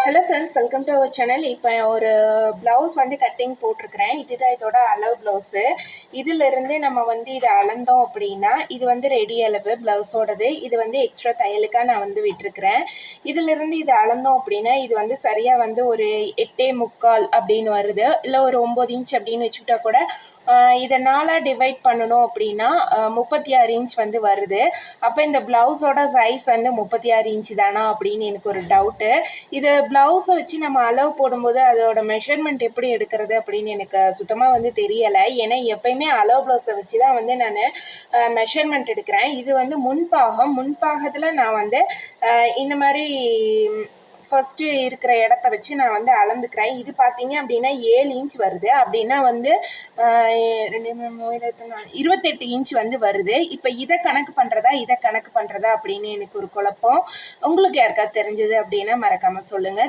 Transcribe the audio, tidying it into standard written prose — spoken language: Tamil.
Hello friends, welcome to our channel. இப்போ ஒரு ப்ளவுஸ் வந்து கட்டிங் போட்டிருக்கிறேன். இதுதான் இதோட அளவு ப்ளவுஸு. இதிலிருந்து நம்ம வந்து இதை அளந்தோம் அப்படின்னா இது வந்து ரெடி அளவு ப்ளவுஸோடது. இது வந்து எக்ஸ்ட்ரா தையலுக்காக நான் வந்து விட்டுருக்கிறேன். இதிலிருந்து இதை அளந்தோம் அப்படின்னா இது வந்து சரியாக வந்து ஒரு 8.75 அப்படின்னு வருது. இல்லை ஒரு 9 இன்ச் அப்படின்னு வச்சுக்கிட்டா கூட இதை 4 டிவைட் பண்ணணும் அப்படின்னா 36 இன்ச் வந்து வருது. அப்போ இந்த ப்ளவுஸோட சைஸ் வந்து 36 இன்ச் தானா அப்படின்னு எனக்கு ஒரு டவுட்டு. இது ப்ளவுஸை வச்சு நம்ம அளவு போடும்போது அதோட மெஷர்மெண்ட் எப்படி எடுக்கிறது அப்படின்னு எனக்கு சுத்தமாக வந்து தெரியலை. ஏன்னா எப்பயுமே அளவு ப்ளவுஸை வச்சு தான் வந்து நான் மெஷர்மெண்ட் எடுக்கிறேன். இது வந்து முன்பாகத்தில் நான் வந்து இந்த மாதிரி ஃபஸ்ட்டு இருக்கிற இடத்த வச்சு நான் வந்து அளந்துக்கிறேன். இது பார்த்தீங்க அப்படின்னா 7 இன்ச் வருது. அப்படின்னா வந்து 28 இன்ச் வந்து வருது. இப்போ இதை கணக்கு பண்ணுறதா அப்படின்னு எனக்கு ஒரு குழப்பம். உங்களுக்கு யாருக்காவது தெரிஞ்சது அப்படின்னா மறக்காமல் சொல்லுங்கள்.